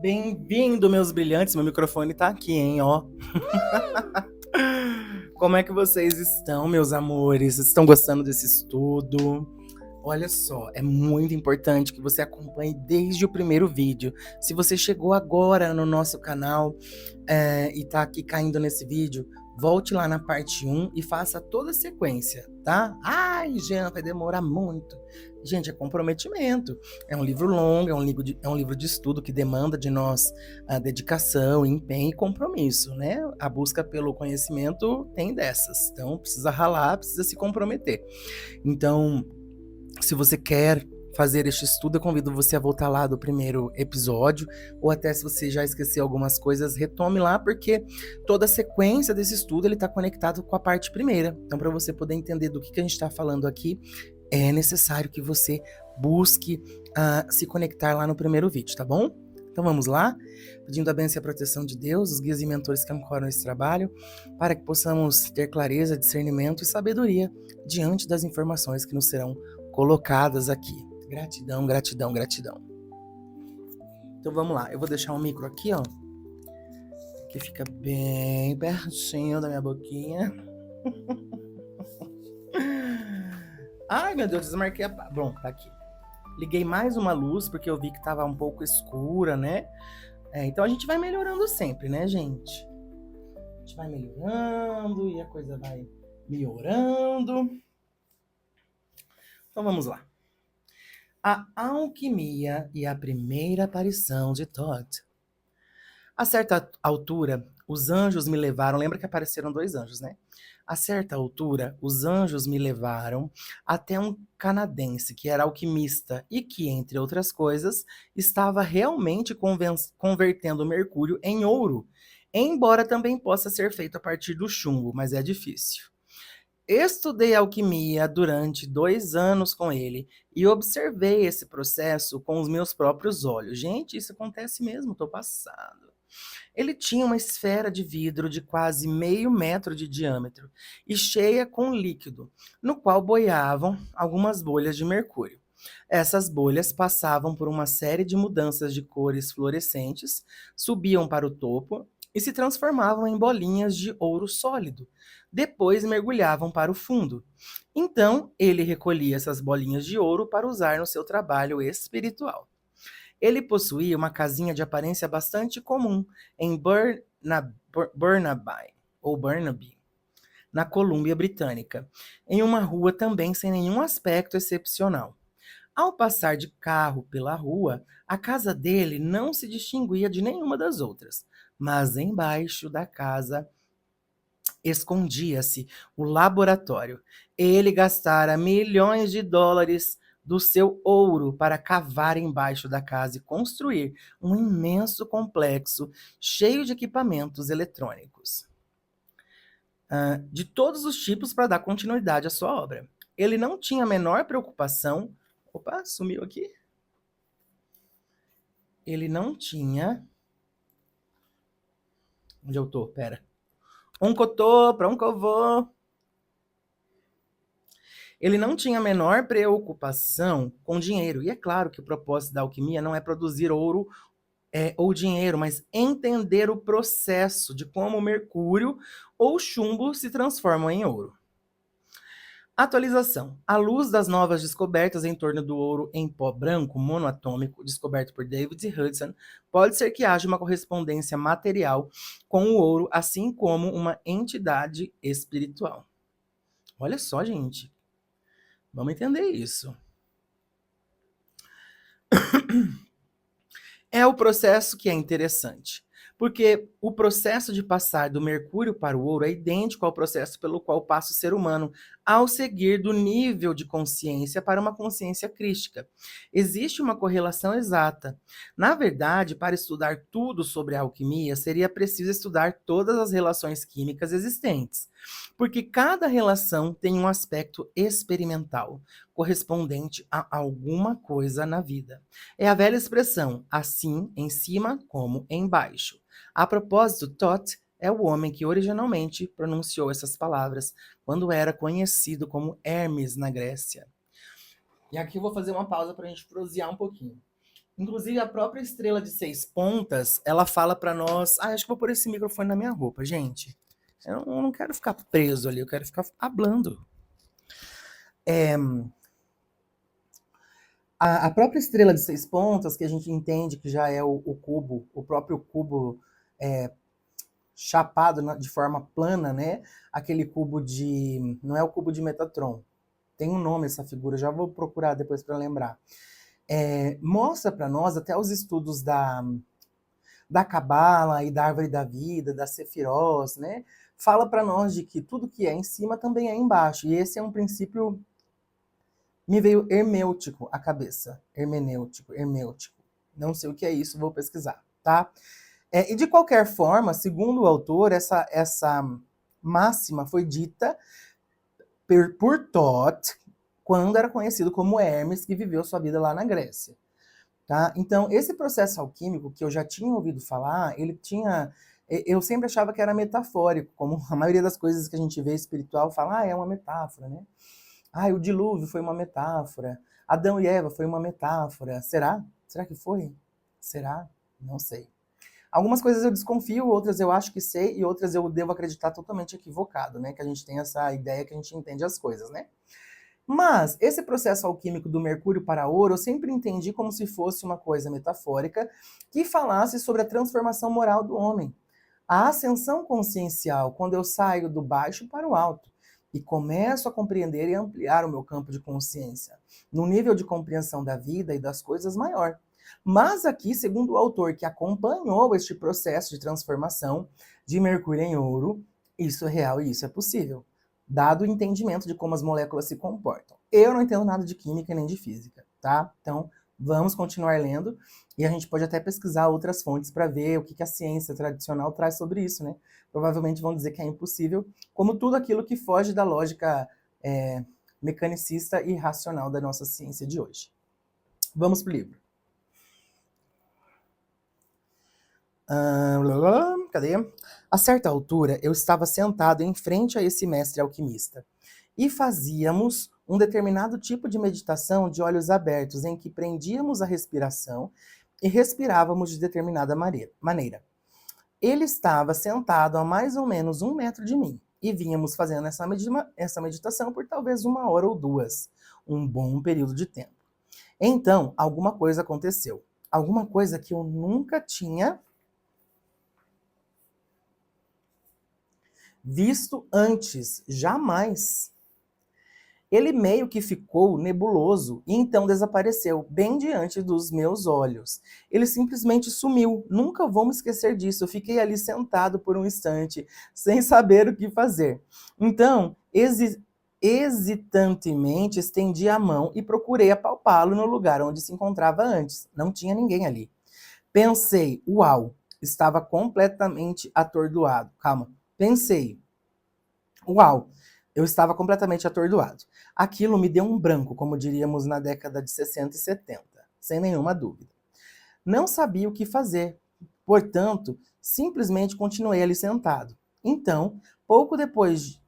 Bem-vindo, meus brilhantes. Meu microfone tá aqui, hein, ó. Como é que vocês estão, meus amores? Estão gostando desse estudo? Olha só, é muito importante que você acompanhe desde o primeiro vídeo. Se você chegou agora no nosso canal e tá aqui caindo nesse vídeo, volte lá na parte 1 e faça toda a sequência, tá? Ai, Jean, vai demorar muito. Gente, é comprometimento. É um livro longo, é um livro de estudo que demanda de nós a dedicação, empenho e compromisso, né? A busca pelo conhecimento tem dessas. Então, precisa ralar, precisa se comprometer. Então, se você quer fazer este estudo, eu convido você a voltar lá do primeiro episódio, ou até se você já esqueceu algumas coisas, retome lá, porque toda a sequência desse estudo ele está conectado com a parte primeira. Então, para você poder entender do que a gente está falando aqui, é necessário que você busque se conectar lá no primeiro vídeo, tá bom? Então vamos lá, pedindo a bênção e a proteção de Deus, os guias e mentores que ancoram esse trabalho, para que possamos ter clareza, discernimento e sabedoria diante das informações que nos serão colocadas aqui. Gratidão, gratidão, gratidão. Então vamos lá, eu vou deixar um micro aqui, ó, que fica bem pertinho da minha boquinha. Ai, meu Deus, desmarquei a... Bom, tá aqui. Liguei mais uma luz, porque eu vi que tava um pouco escura, né? Então a gente vai melhorando sempre, né, gente? A gente vai melhorando e a coisa vai melhorando. Então vamos lá. A alquimia e a primeira aparição de Thoth. A certa altura, os anjos me levaram. Lembra que apareceram 2 anjos, né? A certa altura, os anjos me levaram até um canadense que era alquimista e que, entre outras coisas, estava realmente convertendo o mercúrio em ouro, embora também possa ser feito a partir do chumbo, mas é difícil. Estudei alquimia durante 2 anos com ele e observei esse processo com os meus próprios olhos. Gente, isso acontece mesmo, tô passado. Ele tinha uma esfera de vidro de quase meio metro de diâmetro e cheia com líquido, no qual boiavam algumas bolhas de mercúrio. Essas bolhas passavam por uma série de mudanças de cores fluorescentes, subiam para o topo e se transformavam em bolinhas de ouro sólido. Depois mergulhavam para o fundo. Então, ele recolhia essas bolinhas de ouro para usar no seu trabalho espiritual. Ele possuía uma casinha de aparência bastante comum em Burnaby, na Colômbia Britânica, em uma rua também sem nenhum aspecto excepcional. Ao passar de carro pela rua, a casa dele não se distinguia de nenhuma das outras, mas embaixo da casa escondia-se o laboratório. Ele gastara milhões de dólares do seu ouro para cavar embaixo da casa e construir um imenso complexo cheio de equipamentos eletrônicos, de todos os tipos para dar continuidade à sua obra. Ele não tinha a menor preocupação. Opa, sumiu aqui. Ele não tinha. Onde eu tô? Pera. Um que eu tô, pra um que eu vou. Ele não tinha a menor preocupação com dinheiro. E é claro que o propósito da alquimia não é produzir ouro ou dinheiro, mas entender o processo de como o mercúrio ou chumbo se transformam em ouro. Atualização. À luz das novas descobertas em torno do ouro em pó branco monoatômico, descoberto por David Hudson, pode ser que haja uma correspondência material com o ouro, assim como uma entidade espiritual. Olha só, gente. Vamos entender isso. É o processo que é interessante, porque o processo de passar do mercúrio para o ouro é idêntico ao processo pelo qual passa o ser humano ao seguir do nível de consciência para uma consciência crística. Existe uma correlação exata. Na verdade, para estudar tudo sobre a alquimia, seria preciso estudar todas as relações químicas existentes, porque cada relação tem um aspecto experimental, correspondente a alguma coisa na vida. É a velha expressão, assim em cima como embaixo. A propósito, Thoth é o homem que originalmente pronunciou essas palavras quando era conhecido como Hermes na Grécia. E aqui eu vou fazer uma pausa para a gente prosear um pouquinho. Inclusive, a própria estrela de 6 pontas, ela fala pra nós... Ah, acho que vou pôr esse microfone na minha roupa, gente. Eu não quero ficar preso ali, eu quero ficar hablando. A própria estrela de 6 pontas, que a gente entende que já é o cubo, o próprio cubo chapado de forma plana, né? Aquele cubo de... Não é o cubo de Metatron. Tem um nome essa figura, já vou procurar depois para lembrar. Mostra para nós, até os estudos da Cabala e da Árvore da Vida, da Sefirós, né? Fala para nós de que tudo que é em cima também é embaixo. E esse é um princípio... Me veio hermêutico à cabeça. Hermenêutico. Não sei o que é isso, vou pesquisar, tá? E de qualquer forma, segundo o autor, essa máxima foi dita por Thoth, quando era conhecido como Hermes, que viveu sua vida lá na Grécia. Tá? Então, esse processo alquímico, que eu já tinha ouvido falar, ele tinha... Eu sempre achava que era metafórico, como a maioria das coisas que a gente vê espiritual fala, é uma metáfora, né? O dilúvio foi uma metáfora. Adão e Eva foi uma metáfora. Será? Será que foi? Será? Não sei. Algumas coisas eu desconfio, outras eu acho que sei, e outras eu devo acreditar totalmente equivocado, né? Que a gente tem essa ideia que a gente entende as coisas, né? Mas esse processo alquímico do mercúrio para ouro eu sempre entendi como se fosse uma coisa metafórica que falasse sobre a transformação moral do homem. A ascensão consciencial, quando eu saio do baixo para o alto e começo a compreender e ampliar o meu campo de consciência, num nível de compreensão da vida e das coisas maior. Mas aqui, segundo o autor que acompanhou este processo de transformação de mercúrio em ouro, isso é real e isso é possível, dado o entendimento de como as moléculas se comportam. Eu não entendo nada de química nem de física, tá? Então, vamos continuar lendo e a gente pode até pesquisar outras fontes para ver o que a ciência tradicional traz sobre isso, né? Provavelmente vão dizer que é impossível, como tudo aquilo que foge da lógica mecanicista e racional da nossa ciência de hoje. Vamos pro livro. Cadê? A certa altura, eu estava sentado em frente a esse mestre alquimista e fazíamos um determinado tipo de meditação de olhos abertos, em que prendíamos a respiração e respirávamos de determinada maneira. Ele estava sentado a mais ou menos 1 metro de mim e vínhamos fazendo essa meditação por talvez 1 hora ou 2, um bom período de tempo. Então, alguma coisa aconteceu. Alguma coisa que eu nunca tinha visto antes, jamais. Ele meio que ficou nebuloso e então desapareceu, bem diante dos meus olhos. Ele simplesmente sumiu. Nunca vou me esquecer disso. Eu fiquei ali sentado por um instante, sem saber o que fazer. Então, hesitantemente, estendi a mão e procurei apalpá-lo no lugar onde se encontrava antes. Não tinha ninguém ali. Pensei, uau, estava completamente atordoado. Calma. Pensei, uau, eu estava completamente atordoado. Aquilo me deu um branco, como diríamos na década de 60 e 70, sem nenhuma dúvida. Não sabia o que fazer, portanto, simplesmente continuei ali sentado. Então, pouco depois,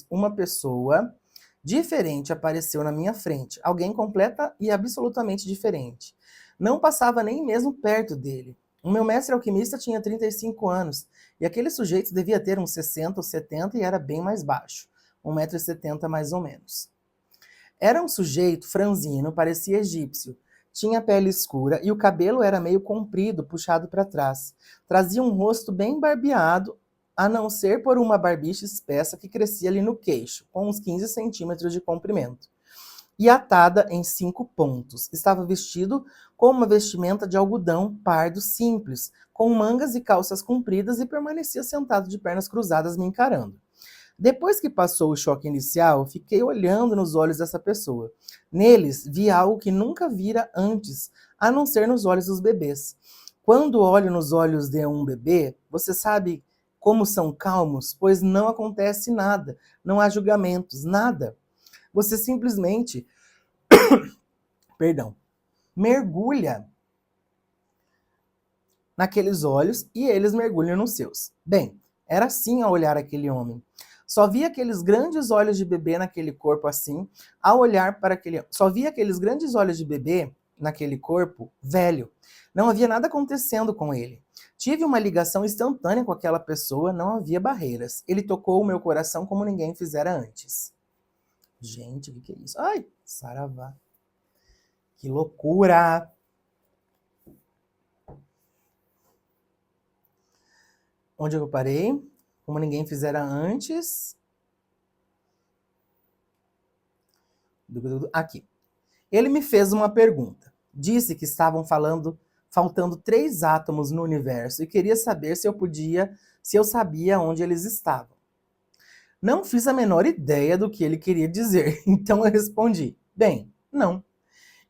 uma pessoa diferente apareceu na minha frente, alguém completa e absolutamente diferente. Não passava nem mesmo perto dele. O meu mestre alquimista tinha 35 anos, e aquele sujeito devia ter uns 60 ou 70 e era bem mais baixo, 1,70 m mais ou menos. Era um sujeito franzino, parecia egípcio. Tinha pele escura e o cabelo era meio comprido, puxado para trás. Trazia um rosto bem barbeado, a não ser por uma barbicha espessa que crescia ali no queixo, com uns 15 centímetros de comprimento. E atada em 5 pontos. Estava vestido com uma vestimenta de algodão pardo simples, com mangas e calças compridas e permanecia sentado de pernas cruzadas me encarando. Depois que passou o choque inicial, fiquei olhando nos olhos dessa pessoa. Neles, vi algo que nunca vira antes, a não ser nos olhos dos bebês. Quando olho nos olhos de um bebê, você sabe como são calmos, pois não acontece nada, não há julgamentos, nada. Você simplesmente, mergulha naqueles olhos e eles mergulham nos seus. Bem, era assim ao olhar aquele homem. Só via aqueles grandes olhos de bebê naquele corpo assim, ao olhar para aquele... Só via aqueles grandes olhos de bebê naquele corpo velho. Não havia nada acontecendo com ele. Tive uma ligação instantânea com aquela pessoa, não havia barreiras. Ele tocou o meu coração como ninguém fizera antes. Gente, o que é isso? Ai, saravá. Que loucura! Onde eu parei? Como ninguém fizera antes. Aqui. Ele me fez uma pergunta. Disse que estavam faltando 3 átomos no universo e queria saber se eu sabia onde eles estavam. Não fiz a menor ideia do que ele queria dizer, então eu respondi: bem, não.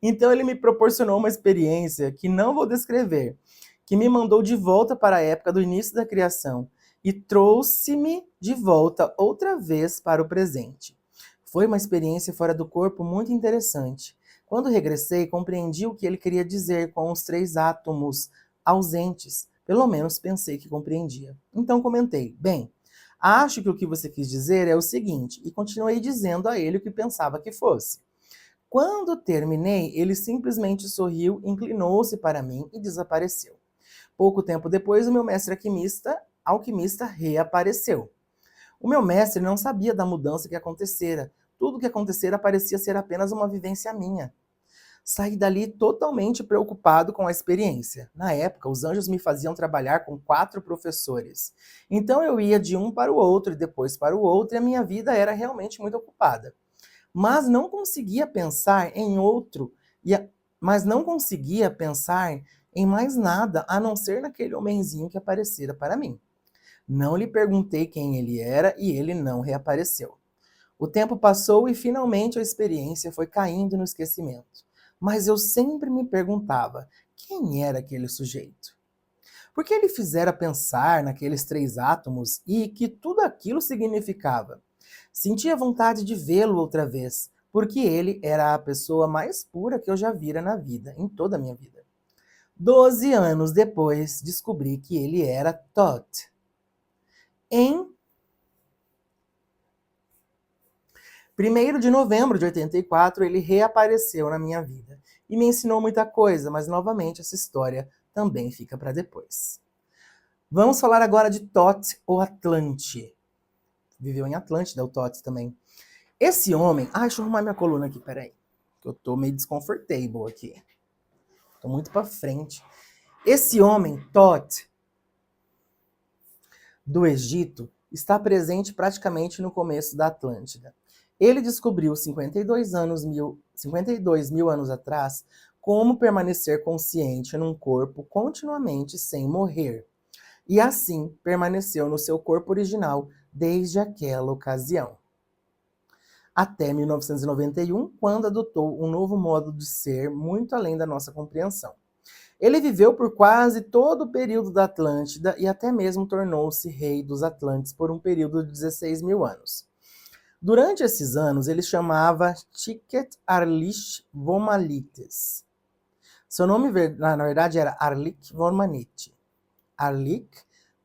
Então ele me proporcionou uma experiência que não vou descrever, que me mandou de volta para a época do início da criação e trouxe-me de volta outra vez para o presente. Foi uma experiência fora do corpo muito interessante. Quando regressei, compreendi o que ele queria dizer com os 3 átomos ausentes. Pelo menos pensei que compreendia. Então comentei: bem, acho que o que você quis dizer é o seguinte, e continuei dizendo a ele o que pensava que fosse. Quando terminei, ele simplesmente sorriu, inclinou-se para mim e desapareceu. Pouco tempo depois, o meu mestre alquimista reapareceu. O meu mestre não sabia da mudança que acontecera. Tudo o que acontecera parecia ser apenas uma vivência minha. Saí dali totalmente preocupado com a experiência. Na época, os anjos me faziam trabalhar com 4 professores. Então eu ia de um para o outro e depois para o outro, e a minha vida era realmente muito ocupada. Mas não conseguia pensar em mas não conseguia pensar em mais nada a não ser naquele homenzinho que aparecera para mim. Não lhe perguntei quem ele era e ele não reapareceu. O tempo passou e finalmente a experiência foi caindo no esquecimento. Mas eu sempre me perguntava, quem era aquele sujeito? Por que ele fizera pensar naqueles 3 átomos e que tudo aquilo significava? Sentia vontade de vê-lo outra vez, porque ele era a pessoa mais pura que eu já vira na vida, em toda a minha vida. 12 anos depois, descobri que ele era Thoth. Em 1º de novembro de 84, ele reapareceu na minha vida e me ensinou muita coisa, mas novamente essa história também fica para depois. Vamos falar agora de Thoth, o Atlante. Viveu em Atlântida, o Thoth também. Esse homem... deixa eu arrumar minha coluna aqui, peraí. Que eu tô meio desconfortável aqui. Tô muito pra frente. Esse homem, Thoth, do Egito, está presente praticamente no começo da Atlântida. Ele descobriu 52 mil anos atrás como permanecer consciente num corpo continuamente sem morrer. E assim permaneceu no seu corpo original desde aquela ocasião. Até 1991, quando adotou um novo modo de ser muito além da nossa compreensão. Ele viveu por quase todo o período da Atlântida e até mesmo tornou-se rei dos Atlantes por um período de 16 mil anos. Durante esses anos, ele chamava Tiket Arlich Vomalites. Seu nome, na verdade, era Arlik Vormanite. Arlik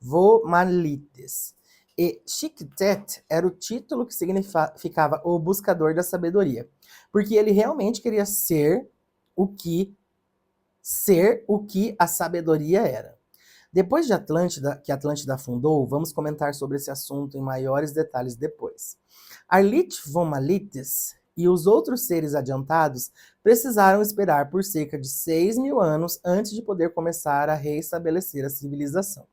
Vomalites. E Shiktet era o título que significava o buscador da sabedoria, porque ele realmente queria ser o que a sabedoria era. Depois de que Atlântida fundou, vamos comentar sobre esse assunto em maiores detalhes depois. Arlit Vomalites e os outros seres adiantados precisaram esperar por cerca de 6 mil anos antes de poder começar a reestabelecer a civilização.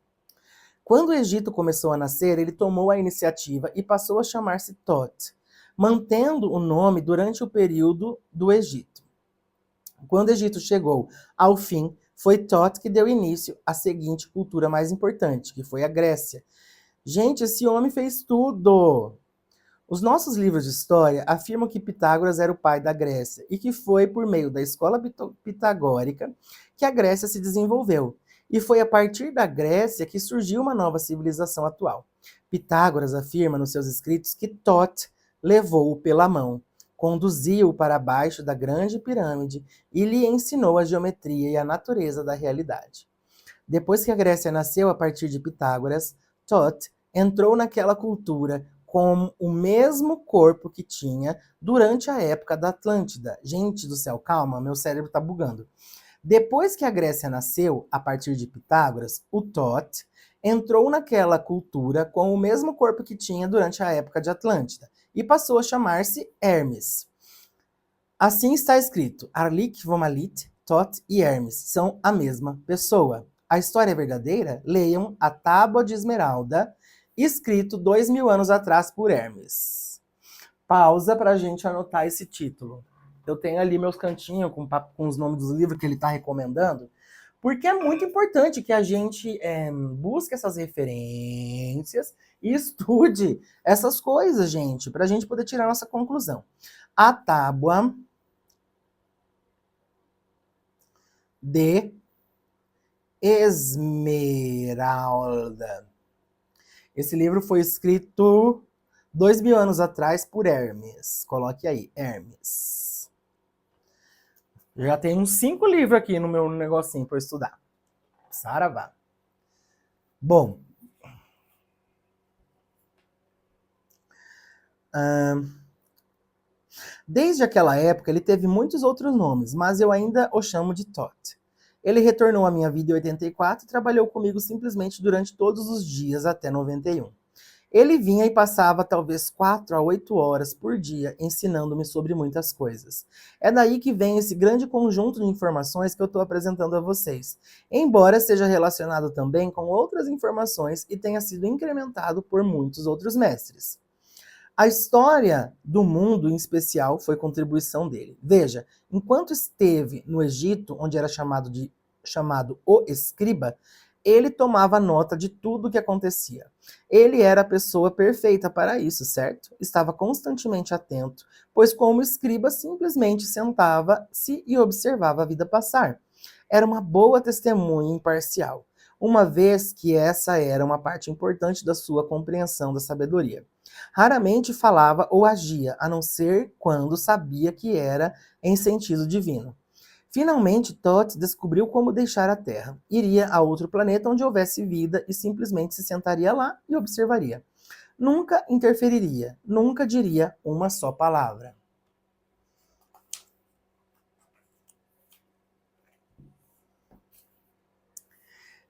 Quando o Egito começou a nascer, ele tomou a iniciativa e passou a chamar-se Thoth, mantendo o nome durante o período do Egito. Quando o Egito chegou ao fim, foi Thoth que deu início à seguinte cultura mais importante, que foi a Grécia. Gente, esse homem fez tudo! Os nossos livros de história afirmam que Pitágoras era o pai da Grécia e que foi por meio da escola pitagórica que a Grécia se desenvolveu. E foi a partir da Grécia que surgiu uma nova civilização atual. Pitágoras afirma nos seus escritos que Thoth levou-o pela mão, conduziu-o para baixo da grande pirâmide e lhe ensinou a geometria e a natureza da realidade. Depois que a Grécia nasceu a partir de Pitágoras, Thoth entrou naquela cultura com o mesmo corpo que tinha durante a época da Atlântida. Gente do céu, calma, meu cérebro tá bugando. Depois que a Grécia nasceu, a partir de Pitágoras, o Thoth entrou naquela cultura com o mesmo corpo que tinha durante a época de Atlântida e passou a chamar-se Hermes. Assim está escrito: Arlik, Vomalit, Thoth e Hermes são a mesma pessoa. A história é verdadeira? Leiam A Tábua de Esmeralda, escrito 2000 anos atrás por Hermes. Pausa para a gente anotar esse título. Eu tenho ali meus cantinhos com os nomes dos livros que ele está recomendando, porque é muito importante que a gente busque essas referências e estude essas coisas, gente, para a gente poder tirar nossa conclusão. A Tábua de Esmeralda. Esse livro foi escrito 2000 anos atrás por Hermes. Coloque aí, Hermes. Já tem uns 5 livros aqui no meu negocinho para estudar. Saravá. Bom. Desde aquela época, ele teve muitos outros nomes, mas eu ainda o chamo de Thoth. Ele retornou à minha vida em 84 e trabalhou comigo simplesmente durante todos os dias até 91. Ele vinha e passava talvez 4 a 8 horas por dia ensinando-me sobre muitas coisas. É daí que vem esse grande conjunto de informações que eu estou apresentando a vocês, embora seja relacionado também com outras informações e tenha sido incrementado por muitos outros mestres. A história do mundo, em especial, foi contribuição dele. Veja, enquanto esteve no Egito, onde era chamado o escriba, ele tomava nota de tudo o que acontecia. Ele era a pessoa perfeita para isso, certo? Estava constantemente atento, pois como escriba simplesmente sentava-se e observava a vida passar. Era uma boa testemunha imparcial, uma vez que essa era uma parte importante da sua compreensão da sabedoria. Raramente falava ou agia, a não ser quando sabia que era em sentido divino. Finalmente, Thoth descobriu como deixar a Terra. Iria a outro planeta onde houvesse vida e simplesmente se sentaria lá e observaria. Nunca interferiria, nunca diria uma só palavra.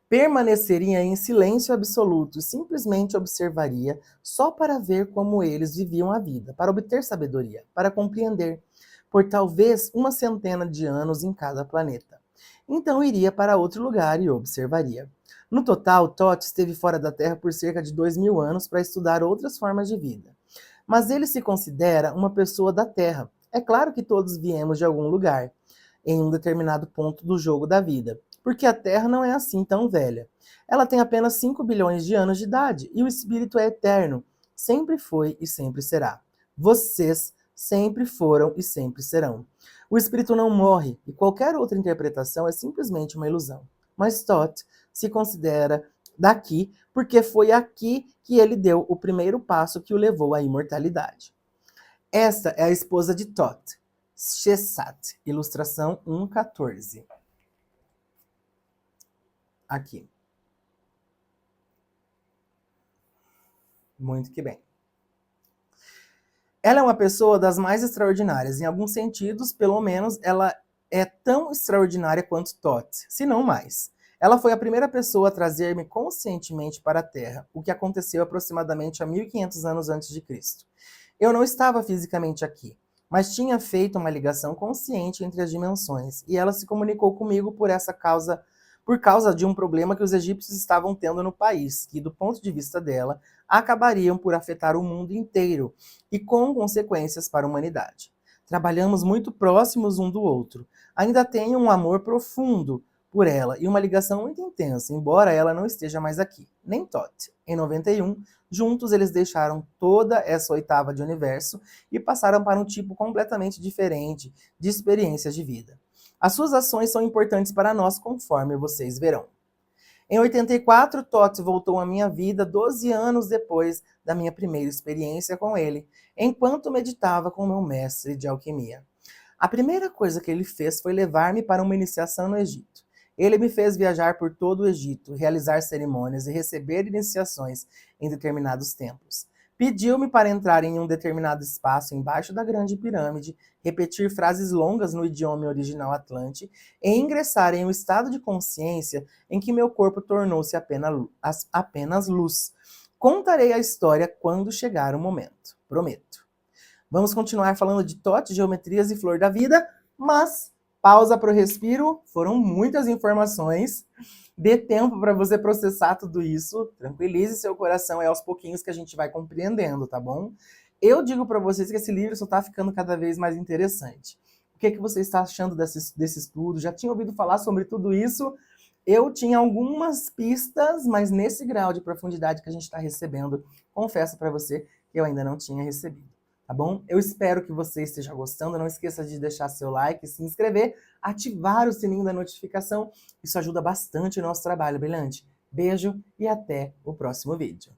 Permaneceria em silêncio absoluto e simplesmente observaria só para ver como eles viviam a vida, para obter sabedoria, para compreender, por talvez 100 de anos em cada planeta. Então iria para outro lugar e observaria. No total, Thoth esteve fora da Terra por cerca de 2000 anos para estudar outras formas de vida. Mas ele se considera uma pessoa da Terra. É claro que todos viemos de algum lugar, em um determinado ponto do jogo da vida, porque a Terra não é assim tão velha. Ela tem apenas 5 bilhões de anos de idade e o espírito é eterno. Sempre foi e sempre será. Vocês sempre foram e sempre serão. O espírito não morre e qualquer outra interpretação é simplesmente uma ilusão. Mas Thoth se considera daqui porque foi aqui que ele deu o primeiro passo que o levou à imortalidade. Esta é a esposa de Thoth, Shesat, ilustração 1.14. Aqui. Muito que bem. Ela é uma pessoa das mais extraordinárias. Em alguns sentidos, pelo menos, ela é tão extraordinária quanto Thoth, se não mais. Ela foi a primeira pessoa a trazer-me conscientemente para a Terra, o que aconteceu aproximadamente há 1500 anos antes de Cristo. Eu não estava fisicamente aqui, mas tinha feito uma ligação consciente entre as dimensões, e ela se comunicou comigo por causa de um problema que os egípcios estavam tendo no país, que, do ponto de vista dela, acabariam por afetar o mundo inteiro e com consequências para a humanidade. Trabalhamos muito próximos um do outro. Ainda tenho um amor profundo por ela e uma ligação muito intensa, embora ela não esteja mais aqui, nem Thoth. Em 91, juntos eles deixaram toda essa oitava de universo e passaram para um tipo completamente diferente de experiências de vida. As suas ações são importantes para nós, conforme vocês verão. Em 84, Thoth voltou à minha vida 12 anos depois da minha primeira experiência com ele, enquanto meditava com meu mestre de alquimia. A primeira coisa que ele fez foi levar-me para uma iniciação no Egito. Ele me fez viajar por todo o Egito, realizar cerimônias e receber iniciações em determinados templos. Pediu-me para entrar em um determinado espaço embaixo da grande pirâmide, repetir frases longas no idioma original atlante e ingressar em um estado de consciência em que meu corpo tornou-se apenas luz. Contarei a história quando chegar o momento. Prometo. Vamos continuar falando de Thoth, geometrias e flor da vida, mas pausa para o respiro. Foram muitas informações. Dê tempo para você processar tudo isso. Tranquilize seu coração, é aos pouquinhos que a gente vai compreendendo, tá bom? Eu digo para vocês que esse livro só está ficando cada vez mais interessante. O que você está achando desse estudo? Já tinha ouvido falar sobre tudo isso? Eu tinha algumas pistas, mas nesse grau de profundidade que a gente está recebendo, confesso para você que eu ainda não tinha recebido. Tá bom? Eu espero que você esteja gostando. Não esqueça de deixar seu like, se inscrever, ativar o sininho da notificação. Isso ajuda bastante o nosso trabalho, brilhante. Beijo e até o próximo vídeo.